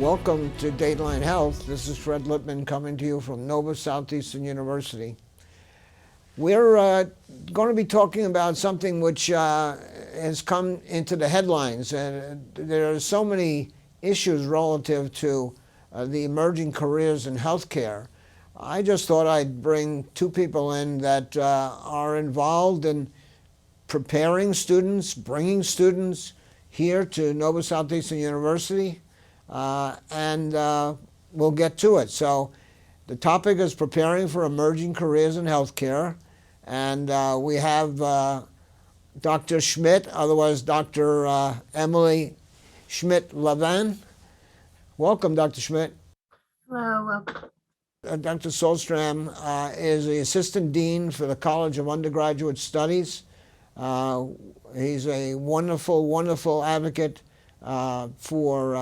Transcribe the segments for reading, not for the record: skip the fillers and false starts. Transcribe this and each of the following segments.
Welcome to Dateline Health. This is Fred Lippman coming to you from Nova Southeastern University. We're going to be talking about something which has come into the headlines, and there are so many issues relative to the emerging careers in healthcare. I just thought I'd bring two people in that are involved in preparing students, bringing students here to Nova Southeastern University, and we'll get to it. So the topic is preparing for emerging careers in healthcare, and we have Dr. Schmitt, otherwise Dr. Emily Schmitt Lavin. Welcome, Dr. Schmitt. Hello, welcome. Dr. Saul Sztam is the Assistant Dean for the College of Undergraduate Studies. He's a wonderful, wonderful advocate for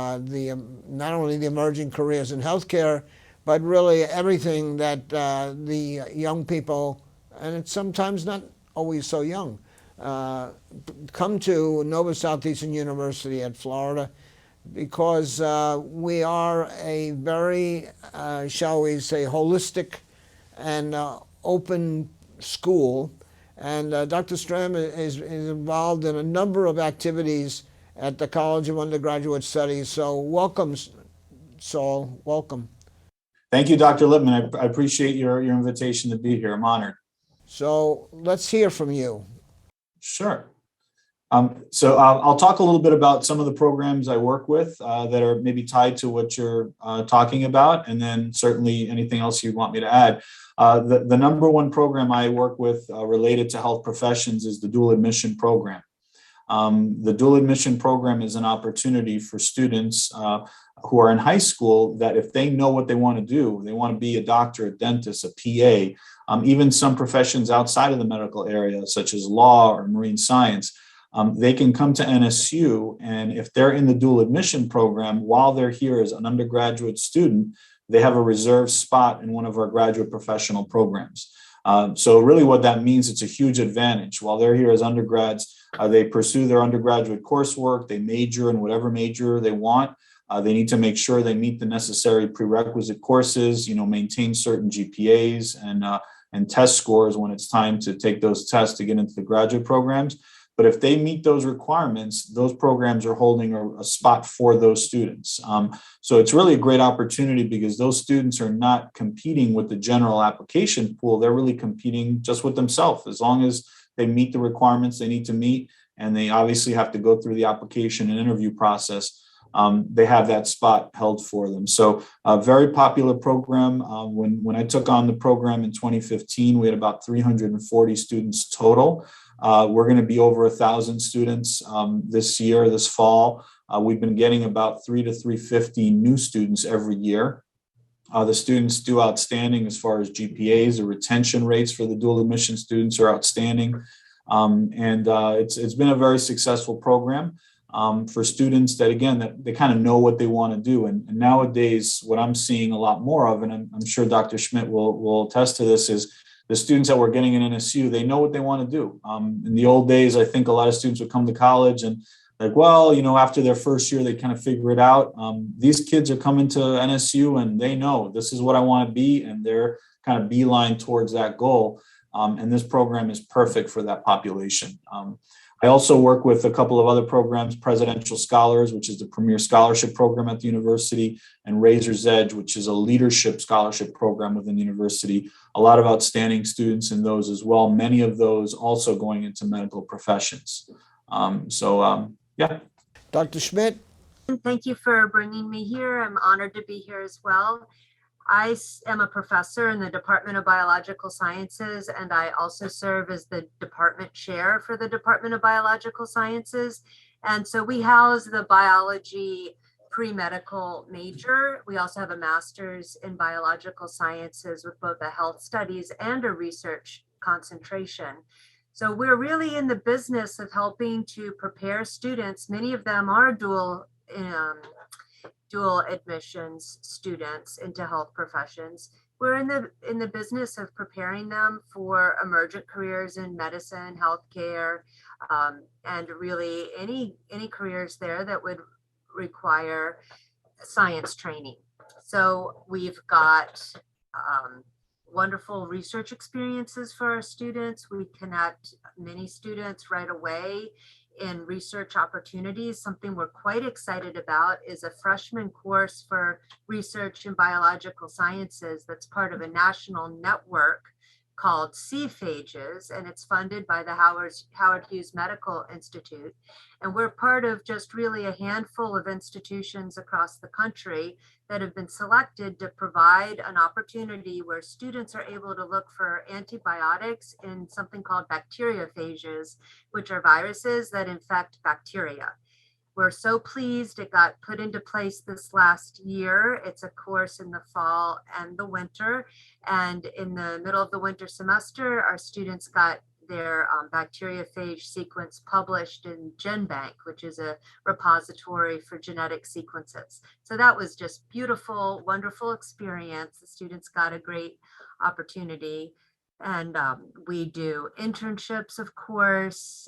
not only the emerging careers in healthcare, but really everything that the young people, and it's sometimes not always so young, come to Nova Southeastern University at Florida, because we are a very, shall we say, holistic and open school. And Dr. Sztam is involved in a number of activities at the College of Undergraduate Studies. So welcome, Saul. Welcome. Thank you, Dr. Lippman. I appreciate your invitation to be here. I'm honored. So let's hear from you. Sure. So I'll talk a little bit about some of the programs I work with that are maybe tied to what you're talking about, and then certainly anything else you want me to add. The number one program I work with related to health professions is the dual admission program. The dual admission program is an opportunity for students who are in high school that if they know what they want to do, they want to be a doctor, a dentist, a PA, even some professions outside of the medical area, such as law or marine science, they can come to NSU, and if they're in the dual admission program, while they're here as an undergraduate student, they have a reserved spot in one of our graduate professional programs. So really what that means, it's a huge advantage. While they're here as undergrads, they pursue their undergraduate coursework, they major in whatever major they want. They need to make sure they meet the necessary prerequisite courses, maintain certain GPAs and test scores when it's time to take those tests to get into the graduate programs. But if they meet those requirements, those programs are holding a spot for those students. So it's really a great opportunity because those students are not competing with the general application pool. They're really competing just with themselves. As long as they meet the requirements they need to meet, and they obviously have to go through the application and interview process, they have that spot held for them. So a very popular program. When I took on the program in 2015, we had about 340 students total. We're going to be over 1,000 students this fall. We've been getting about 300 to 350 new students every year. The students do outstanding as far as GPAs. The retention rates for the dual admission students are outstanding. It's been a very successful program for students that, again, that they kind of know what they want to do. And nowadays, what I'm seeing a lot more of, and I'm sure Dr. Schmitt will attest to this, is the students that we're getting in NSU, they know what they want to do. In the old days, I think a lot of students would come to college and after their first year, they kind of figure it out. These kids are coming to NSU and they know this is what I want to be, and they're kind of beeline towards that goal. And this program is perfect for that population. I also work with a couple of other programs, Presidential Scholars, which is the premier scholarship program at the university, and Razor's Edge, which is a leadership scholarship program within the university. A lot of outstanding students in those as well, many of those also going into medical professions. Yeah. Dr. Schmitt. Thank you for bringing me here. I'm honored to be here as well. I am a professor in the Department of Biological Sciences, and I also serve as the department chair for the Department of Biological Sciences. And so we house the biology pre-medical major. We also have a master's in biological sciences with both a health studies and a research concentration. So we're really in the business of helping to prepare students. Many of them are dual admissions students into health professions. We're in the business of preparing them for emergent careers in medicine, healthcare, and really any careers there that would require science training. So we've got wonderful research experiences for our students. We connect many students right away in research opportunities. Something we're quite excited about is a freshman course for research in biological sciences that's part of a national network called CPHAGES, and it's funded by the Howard Hughes Medical Institute. And we're part of just really a handful of institutions across the country that have been selected to provide an opportunity where students are able to look for antibiotics in something called bacteriophages, which are viruses that infect bacteria. We're so pleased it got put into place this last year. It's a course in the fall and the winter. And in the middle of the winter semester, our students got their bacteriophage sequence published in GenBank, which is a repository for genetic sequences. So that was just beautiful, wonderful experience. The students got a great opportunity. And we do internships, of course.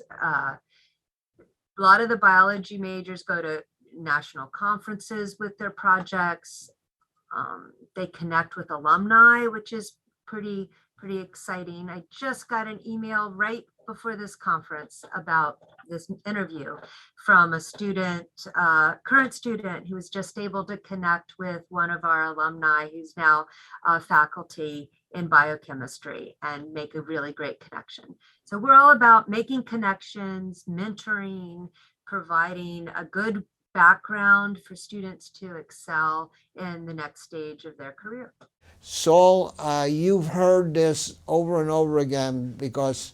A lot of the biology majors go to national conferences with their projects. They connect with alumni, which is pretty exciting. I just got an email right before this conference about this interview from a student, current student who was just able to connect with one of our alumni who's now faculty in biochemistry and make a really great connection. So we're all about making connections, mentoring, providing a good background for students to excel in the next stage of their career. Saul, you've heard this over and over again because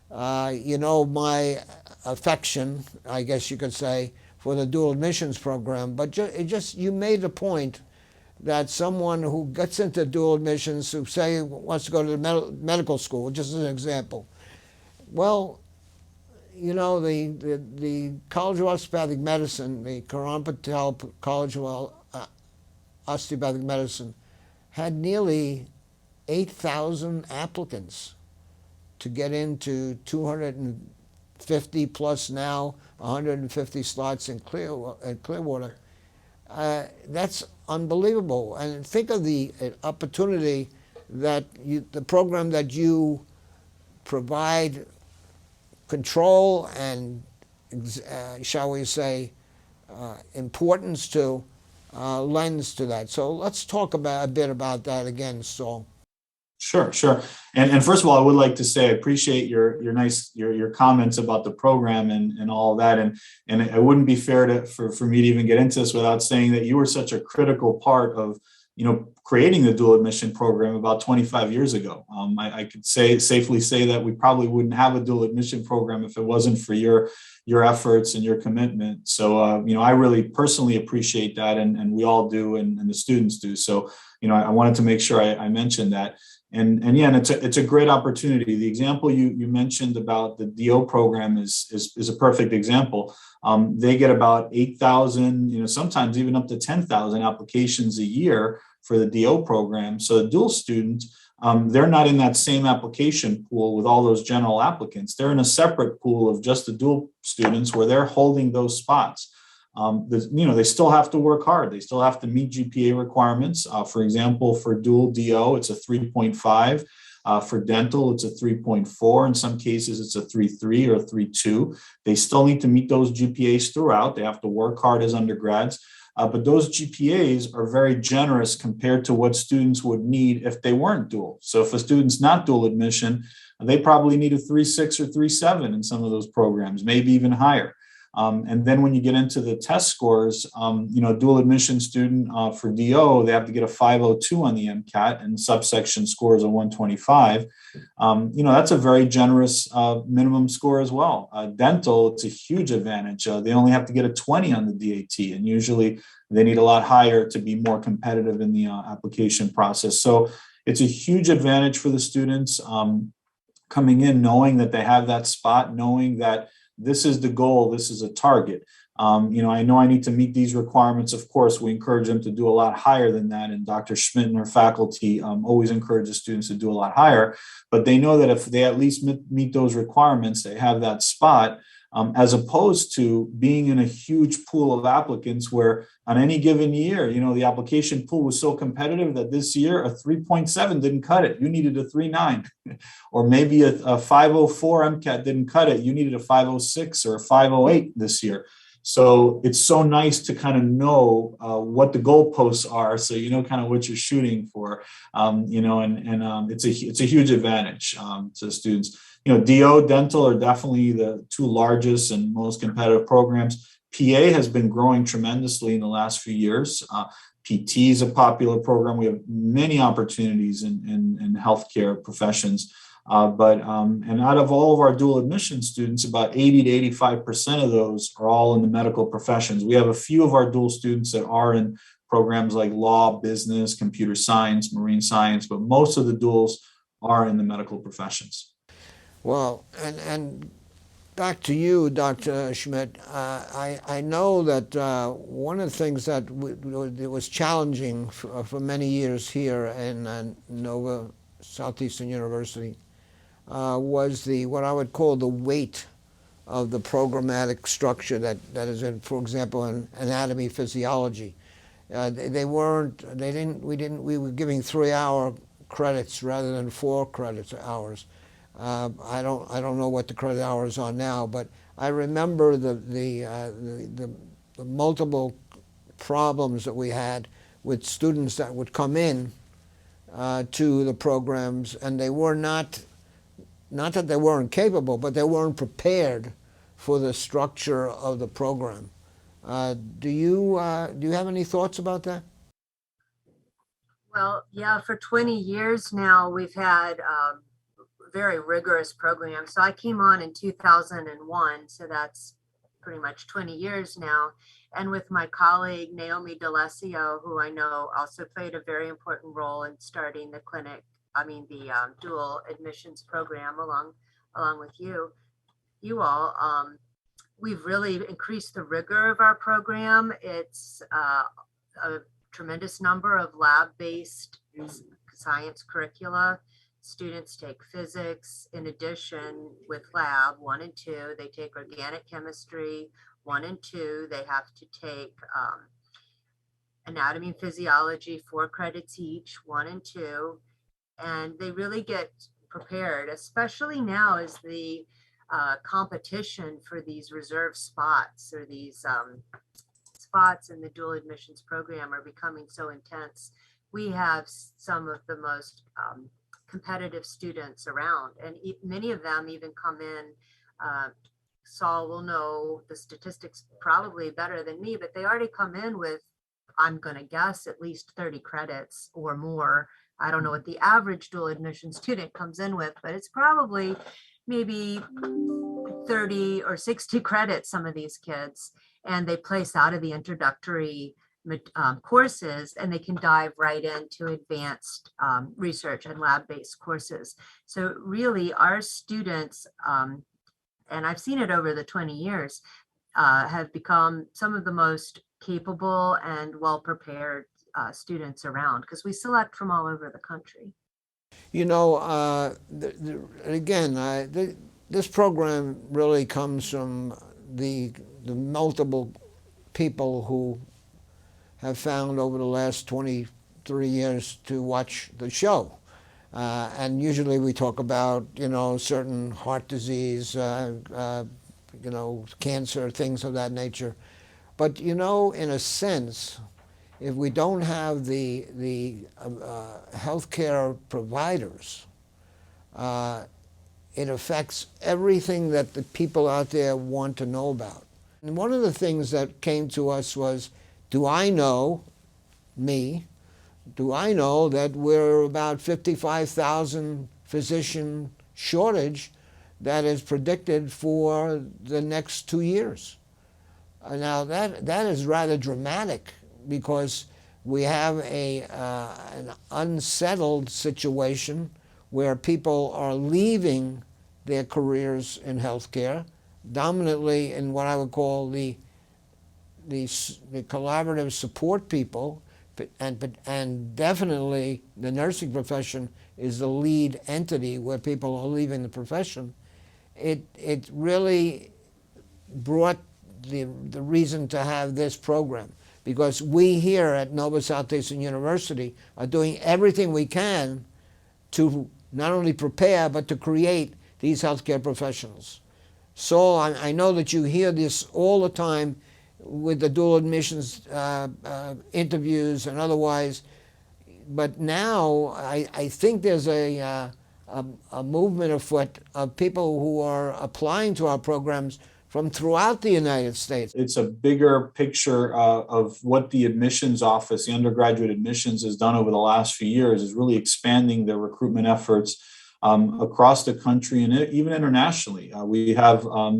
you know my affection, I guess you could say, for the dual admissions program. But you made a point that someone who gets into dual admissions, who say wants to go to the medical school, just as an example. Well, you know, the College of Osteopathic Medicine, the Karan Patel College of Osteopathic Medicine, had nearly 8,000 applicants to get into 250 plus now 150 slots in Clearwater. That's unbelievable. And think of the opportunity that the program that you provide control and, shall we say, importance to, lends to that. So let's talk a bit about that again, Saul. Sure. And first of all, I would like to say I appreciate your comments about the program and all of that. And it wouldn't be fair for me to even get into this without saying that you were such a critical part of, creating the dual admission program about 25 years ago. I could safely say that we probably wouldn't have a dual admission program if it wasn't for your efforts and your commitment. So, I really personally appreciate that, and we all do, and the students do. So, I wanted to make sure I mentioned that. And it's a great opportunity. The example you mentioned about the DO program is a perfect example. They get about 8,000, sometimes even up to 10,000 applications a year for the DO program. So the dual student, they're not in that same application pool with all those general applicants. They're in a separate pool of just the dual students where they're holding those spots. They still have to work hard. They still have to meet GPA requirements. For example, for dual DO, it's a 3.5. For dental, it's a 3.4. In some cases, it's a 3.3 or a 3.2. They still need to meet those GPAs throughout. They have to work hard as undergrads. But those GPAs are very generous compared to what students would need if they weren't dual. So if a student's not dual admission, they probably need a 3.6 or 3.7 in some of those programs, maybe even higher. And then when you get into the test scores, dual admission student for DO, they have to get a 502 on the MCAT and subsection scores of 125. That's a very generous minimum score as well. Dental, it's a huge advantage. They only have to get a 20 on the DAT, and usually they need a lot higher to be more competitive in the application process. So it's a huge advantage for the students coming in, knowing that they have that spot, knowing that this is the goal, this is a target. I know I need to meet these requirements. Of course, we encourage them to do a lot higher than that. And Dr. Schmitt and her faculty always encourages students to do a lot higher. But they know that if they at least meet those requirements, they have that spot. as opposed to being in a huge pool of applicants where on any given year, the application pool was so competitive that this year a 3.7 didn't cut it. You needed a 3.9. Or maybe a 504 MCAT didn't cut it. You needed a 506 or a 508 this year. So it's so nice to kind of know what the goalposts are, so you know kind of what you're shooting for, and it's a huge advantage to students. DO, dental are definitely the two largest and most competitive programs. PA has been growing tremendously in the last few years. PT is a popular program. We have many opportunities in healthcare professions. And out of all of our dual admission students, about 80 to 85% of those are all in the medical professions. We have a few of our dual students that are in programs like law, business, computer science, marine science, but most of the duals are in the medical professions. Well, and back to you, Dr. Schmitt. I know that one of the things that it was challenging for many years here in Nova Southeastern University was what I would call the weight of the programmatic structure that is in, for example, in anatomy, physiology. We were giving 3-hour credits rather than 4 credits hours. I don't know what the credit hours are now, but I remember the multiple problems that we had with students that would come in to the programs, and they were not that they weren't capable, but they weren't prepared for the structure of the program. Do you have any thoughts about that? Well, yeah, for 20 years now, we've had very rigorous programs. So I came on in 2001, so that's pretty much 20 years now. And with my colleague, Naomi D'Alessio, who I know also played a very important role in starting the dual admissions program along with you all. We've really increased the rigor of our program. It's a tremendous number of lab-based science curricula. Students take physics in addition with lab 1 and 2. They take organic chemistry 1 and 2. They have to take anatomy and physiology, 4 credits each, 1 and 2. And they really get prepared, especially now as the competition for these reserve spots or these spots in the dual admissions program are becoming so intense. We have some of the most competitive students around, and many of them even come in. Saul will know the statistics probably better than me, but they already come in with, I'm going to guess, at least 30 credits or more. I don't know what the average dual admission student comes in with, but it's probably maybe 30 or 60 credits, some of these kids, and they place out of the introductory courses, and they can dive right into advanced research and lab-based courses. So really our students, and I've seen it over the 20 years, have become some of the most capable and well-prepared students around, because we select from all over the country. This program really comes from the multiple people who have found over the last 23 years to watch the show. And usually we talk about, certain heart disease, cancer, things of that nature. But, in a sense, if we don't have the healthcare providers, it affects everything that the people out there want to know about. And one of the things that came to us was, do I know that we're about 55,000 physician shortage that is predicted for the next 2 years? Now that is rather dramatic, because we have an unsettled situation where people are leaving their careers in healthcare, dominantly in what I would call the collaborative support people, and definitely the nursing profession is the lead entity where people are leaving the profession. It really brought the reason to have this program, because we here at Nova Southeastern University are doing everything we can to not only prepare but to create these healthcare professionals. Saul, I know that you hear this all the time with the dual admissions interviews and otherwise, but now I think there's a movement afoot of people who are applying to our programs from throughout the United States. It's a bigger picture of what the admissions office, the undergraduate admissions, has done over the last few years, is really expanding their recruitment efforts across the country and even internationally. We have a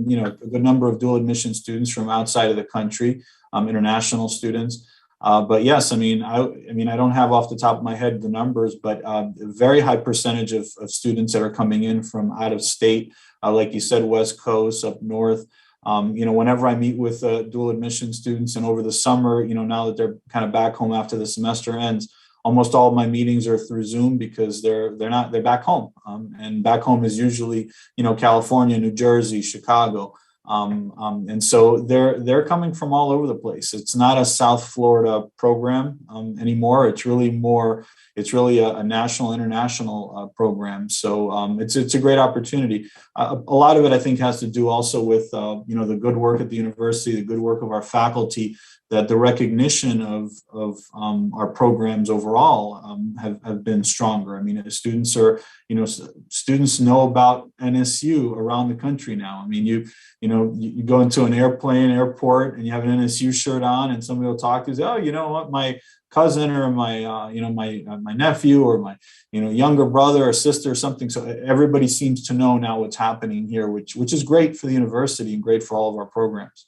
good number of dual admission students from outside of the country, international students. But yes, I don't have off the top of my head the numbers, but a very high percentage of students that are coming in from out of state, like you said, West Coast, up north. Whenever I meet with dual admission students, and over the summer, now that they're kind of back home after the semester ends, almost all of my meetings are through Zoom because they're back home, and back home is usually California, New Jersey, Chicago. And so they're coming from all over the place. It's not a South Florida program anymore. It's really a national, international program. So it's a great opportunity. A lot of it, I think, has to do also with the good work at the university, the good work of our faculty, that the recognition of our programs overall have been stronger. I mean, students know about NSU around the country now. I mean, you go into an airport, and you have an NSU shirt on, and somebody will talk to you, say, oh, you know what, my cousin or my my nephew or my younger brother or sister or something. So everybody seems to know now what's happening here, which is great for the university and great for all of our programs.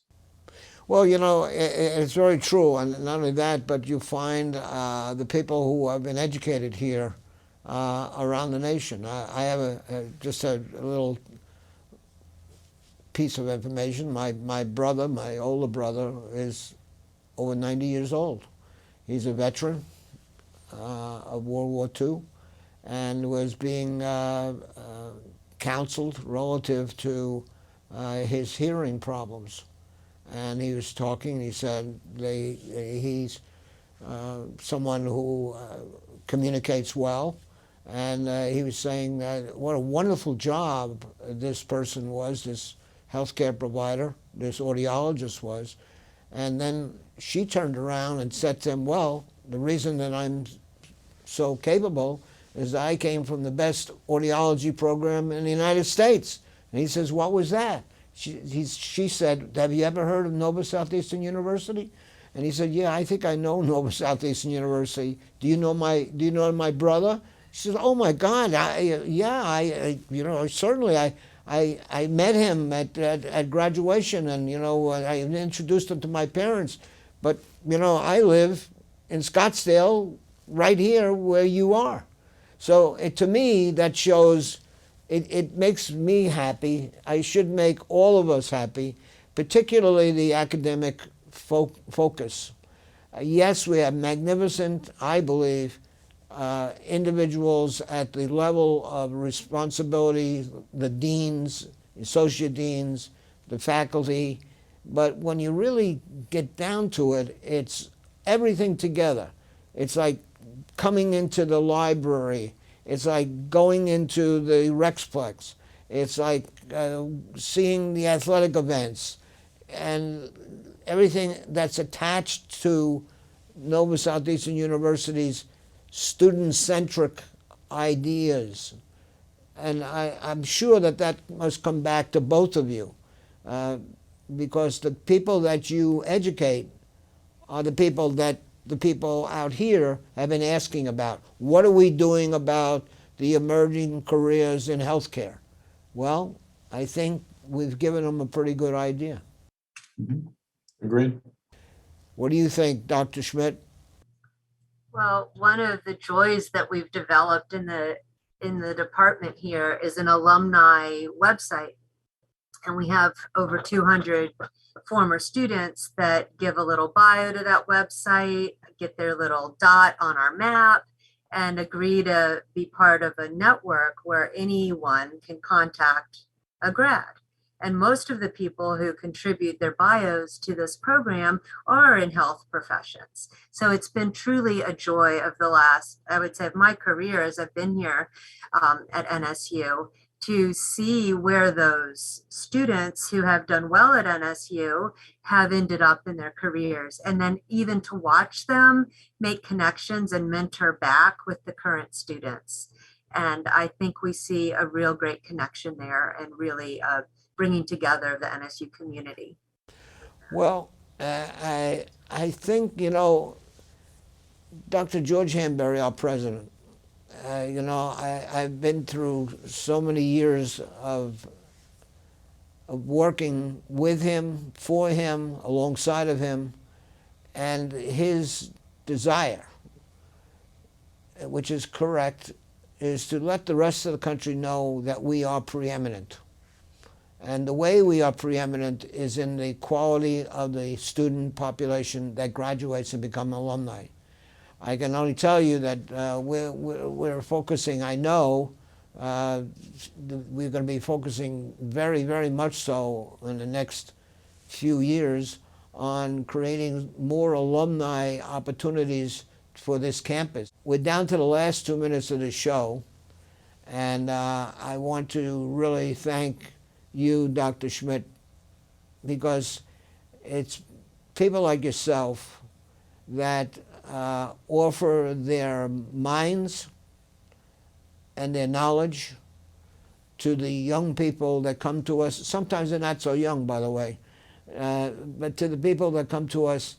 Well, it's very true, and not only that, but you find the people who have been educated here around the nation. I have just a little piece of information. My brother, my older brother, is over 90 years old. He's a veteran of World War II and was being counseled relative to his hearing problems. And he was talking, he said he's someone who communicates well. And he was saying that what a wonderful job this person was, this healthcare provider, this audiologist was. And then she turned around and said to him, well, the reason that I'm so capable is I came from the best audiology program in the United States. And he says, what was that? She said, have you ever heard of Nova Southeastern University? And he said, yeah, I think I know Nova Southeastern University. Do you know my brother? She says, oh my God, certainly I met him at graduation, and I introduced him to my parents. But I live in Scottsdale, right here where you are. So to me, that shows. It makes me happy. I should make all of us happy, particularly the academic focus. Yes, we have magnificent, I believe, individuals at the level of responsibility, the deans, associate deans, the faculty, but when you really get down to it, it's everything together. It's like coming into the library. It's like going into the Rexplex. It's like seeing the athletic events and everything that's attached to Nova Southeastern University's student-centric ideas. And I'm sure that must come back to both of you, because the people that you educate are the people that the people out here have been asking about. What are we doing about the emerging careers in healthcare? Well, I think we've given them a pretty good idea. Mm-hmm. Agreed. What do you think, Dr. Schmitt? Well, one of the joys that we've developed in the department here is an alumni website. And we have over 200 former students that give a little bio to that website, get their little dot on our map, and agree to be part of a network where anyone can contact a grad. And most of the people who contribute their bios to this program are in health professions. So it's been truly a joy of the last, I would say, of my career as I've been here at NSU, to see where those students who have done well at NSU have ended up in their careers, and then even to watch them make connections and mentor back with the current students. And I think we see a real great connection there, and really bringing together the NSU community. Well, I think, Dr. George Hanbury, our president, I've been through so many years of working with him, for him, alongside of him, and his desire, which is correct, is to let the rest of the country know that we are preeminent. And the way we are preeminent is in the quality of the student population that graduates and become alumni. I can only tell you that we're focusing, I know, we're going to be focusing very, very much so in the next few years on creating more alumni opportunities for this campus. We're down to the last 2 minutes of the show, and I want to really thank you, Dr. Schmitt, because it's people like yourself that offer their minds and their knowledge to the young people that come to us. Sometimes they're not so young, by the way, but to the people that come to us.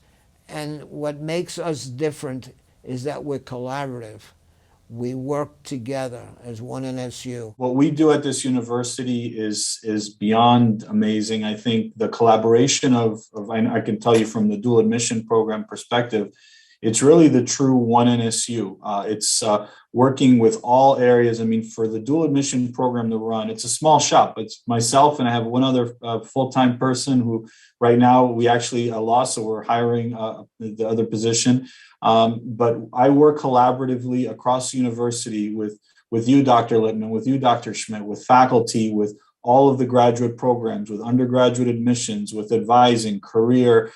And what makes us different is that we're collaborative. We work together as one NSU. What we do at this university is beyond amazing. I think the collaboration of I can tell you from the dual admission program perspective, it's really the true one NSU. It's working with all areas. I mean, for the dual admission program to run, it's a small shop. It's myself, and I have one other full-time person who right now we actually lost, so we're hiring the other position. But I work collaboratively across the university with you, Dr. Lippman, with you, Dr. Schmitt, with faculty, with all of the graduate programs, with undergraduate admissions, with advising, career,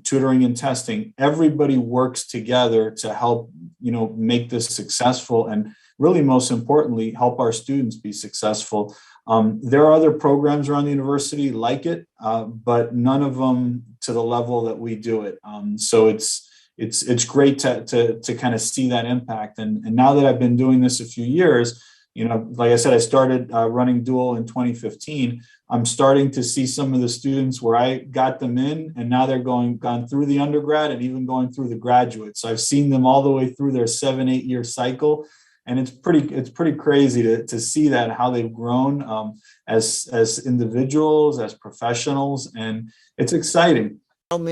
tutoring and testing. Everybody works together to help, make this successful, and really most importantly, help our students be successful. There are other programs around the university like it, but none of them to the level that we do it. So it's great to kind of see that impact. And now that I've been doing this a few years, like I said, I started running dual in 2015. I'm starting to see some of the students where I got them in, and now they're gone through the undergrad and even going through the graduate. So I've seen them all the way through their 7-8 year cycle, and it's pretty crazy to see that, how they've grown as individuals, as professionals, and it's exciting. I don't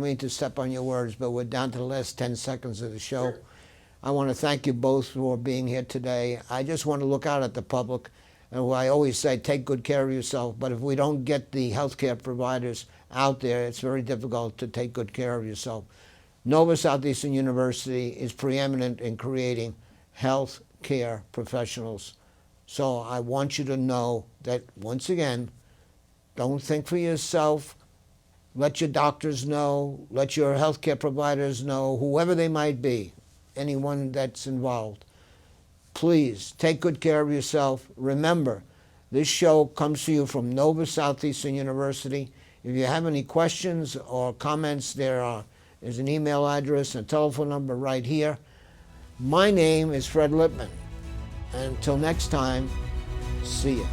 mean to step on your words, but we're down to the last 10 seconds of the show. Sure. I want to thank you both for being here today. I just want to look out at the public. And I always say, take good care of yourself. But if we don't get the healthcare providers out there, it's very difficult to take good care of yourself. Nova Southeastern University is preeminent in creating health care professionals. So I want you to know that, once again, don't think for yourself. Let your doctors know, let your healthcare providers know, whoever they might be, anyone that's involved. Please take good care of yourself. Remember, this show comes to you from Nova Southeastern University. If you have any questions or comments, there is an email address and a telephone number right here. My name is Fred Lippman. And until next time, see you.